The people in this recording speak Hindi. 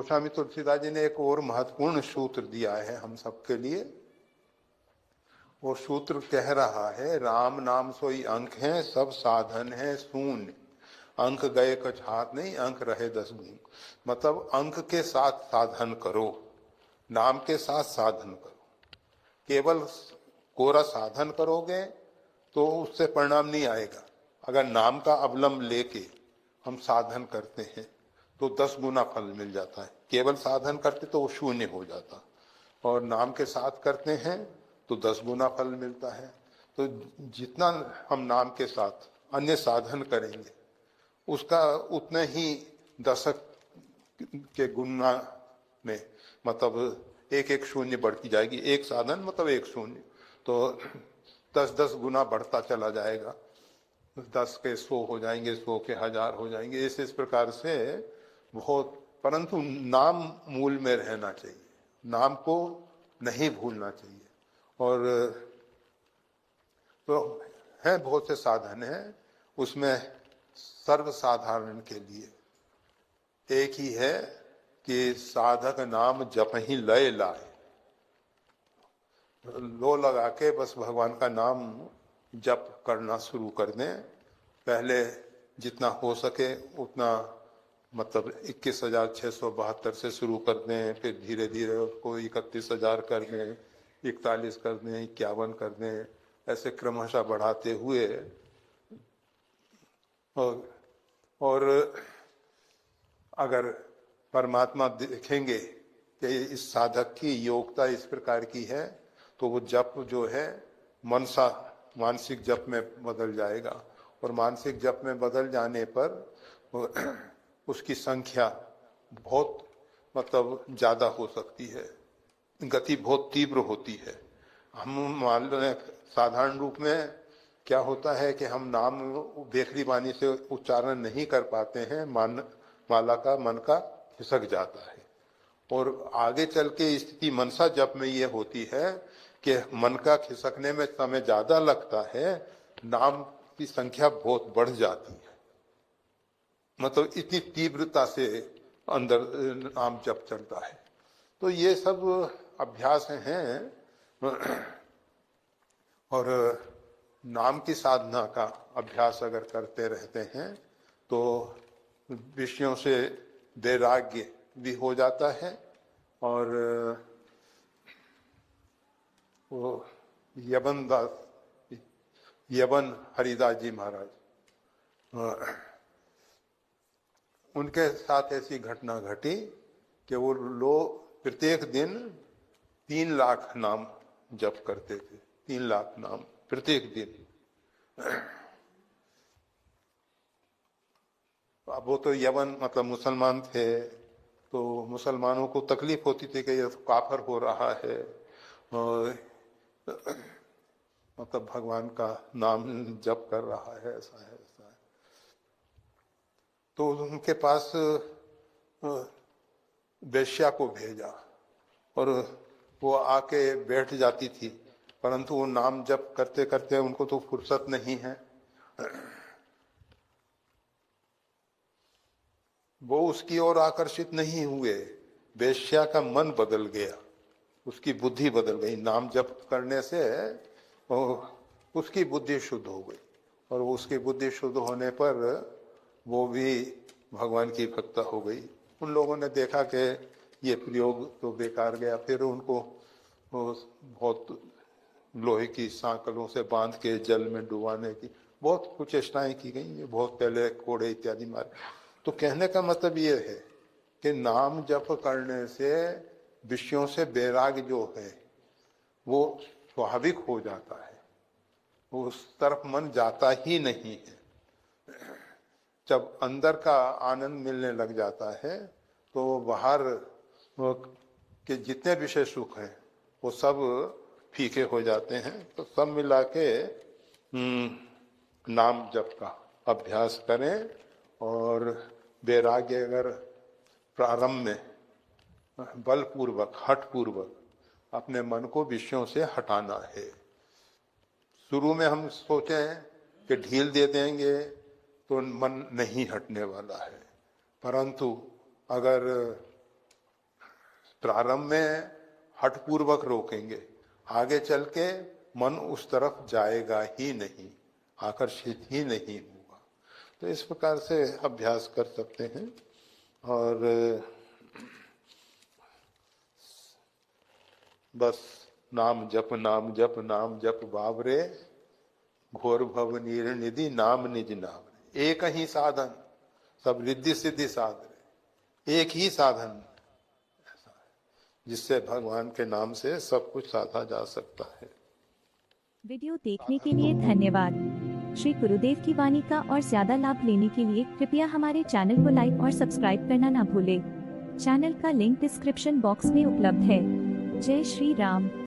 गोस्वामी तुलसीदास जी ने एक और महत्वपूर्ण सूत्र दिया है हम सबके लिए। वो सूत्र कह रहा है, राम नाम सोई अंक है, सब साधन है शून्य, अंक गए कुछ हाथ नहीं, अंक रहे 10 गुण। मतलब अंक के साथ साधन करो, नाम के साथ साधन करो। केवल कोरा साधन करोगे तो उससे परिणाम नहीं आएगा। अगर नाम का अवलंब लेके हम साधन करते हैं तो 10 गुना फल मिल जाता है। केवल साधन करते तो वो शून्य हो जाता, और नाम के साथ करते हैं तो 10 गुना फल मिलता है। तो जितना हम नाम के साथ अन्य साधन करेंगे उसका उतना ही दशक के गुना में, मतलब एक एक शून्य बढ़ती जाएगी। एक साधन मतलब एक शून्य, तो 10-10 गुना बढ़ता चला जाएगा। 10 के 100 हो जाएंगे, 100 के 1000 हो जाएंगे। इस प्रकार से बहुत, परंतु नाम मूल में रहना चाहिए, नाम को नहीं भूलना चाहिए। और तो हैं बहुत से साधन हैं, उसमें सर्वसाधारण के लिए एक ही है कि साधक नाम जप ही लय लाए। लो लगा के बस भगवान का नाम जप करना शुरू कर दें। पहले जितना हो सके उतना, मतलब 21,672 से शुरू कर दें, फिर धीरे धीरे उसको 31,000 कर दें, 41 कर दें, 51 कर दें, ऐसे क्रमशः बढ़ाते हुए। और अगर परमात्मा देखेंगे कि इस साधक की योग्यता इस प्रकार की है, तो वो जप जो है मनसा मानसिक जप में बदल जाएगा। और मानसिक जप में बदल जाने पर उसकी संख्या बहुत, मतलब ज़्यादा हो सकती है, गति बहुत तीव्र होती है। हम मान लो साधारण रूप में क्या होता है कि हम नाम बेखरी वाणी से उच्चारण नहीं कर पाते हैं, माला का मन का खिसक जाता है। और आगे चल के स्थिति मनसा जप में ये होती है कि मन का खिसकने में समय ज्यादा लगता है, नाम की संख्या बहुत बढ़ जाती है। मतलब इतनी तीव्रता से अंदर नाम जप चलता है। तो ये सब अभ्यास हैं। और नाम की साधना का अभ्यास अगर करते रहते हैं तो विषयों से वैराग्य भी हो जाता है। और वो यवन हरिदास जी महाराज, उनके साथ ऐसी घटना घटी कि वो लोग प्रत्येक दिन 3 लाख नाम जप करते थे। 3 लाख नाम प्रत्येक दिन। अब वो तो यवन मतलब मुसलमान थे, तो मुसलमानों को तकलीफ होती थी कि ये तो काफर हो रहा है, और मतलब भगवान का नाम जप कर रहा है, ऐसा है ऐसा है। तो उनके पास वेश्या को भेजा और वो आके बैठ जाती थी, परंतु वो नाम जप करते करते उनको तो फुर्सत नहीं है। वो उसकी ओर आकर्षित नहीं हुए, वेश्या का मन बदल गया, उसकी बुद्धि बदल गई। नाम जप करने से उसकी बुद्धि शुद्ध हो गई, और उसकी बुद्धि शुद्ध होने पर वो भी भगवान की भक्त हो गई। उन लोगों ने देखा कि ये प्रयोग तो बेकार गया, फिर उनको बहुत लोहे की सांकलों से बांध के जल में डुबाने की बहुत कुछ चेष्टाएं की गई। बहुत पहले कोड़े इत्यादि मारे। तो कहने का मतलब ये है कि नाम जप करने से विषयों से वैराग्य जो है वो स्वाभाविक हो जाता है, उस तरफ मन जाता ही नहीं है। जब अंदर का आनंद मिलने लग जाता है तो बाहर के जितने विषय सुख हैं वो सब फीके हो जाते हैं। तो सब मिला के नाम जप का अभ्यास करें। और वैराग्य अगर प्रारंभ में बलपूर्वक हठपूर्वक अपने मन को विषयों से हटाना है। शुरू में हम सोचे हैं कि ढील दे देंगे तो मन नहीं हटने वाला है, परंतु अगर प्रारंभ में हठपूर्वक रोकेंगे, आगे चल के मन उस तरफ जाएगा ही नहीं, आकर्षित ही नहीं होगा। तो इस प्रकार से अभ्यास कर सकते हैं। और बस नाम जप नाम जप नाम जप बाबरे, घोर भव नीर निधि नाम निज नाम। एक ही साधन, सब रिद्धि सिद्धि साधन, एक ही साधन जिससे भगवान के नाम से सब कुछ साधा जा सकता है। वीडियो देखने के लिए धन्यवाद। श्री गुरुदेव की वाणी का और ज्यादा लाभ लेने के लिए कृपया हमारे चैनल को लाइक और सब्सक्राइब करना ना भूलें। चैनल का लिंक डिस्क्रिप्शन बॉक्स में उपलब्ध है। जय श्री राम।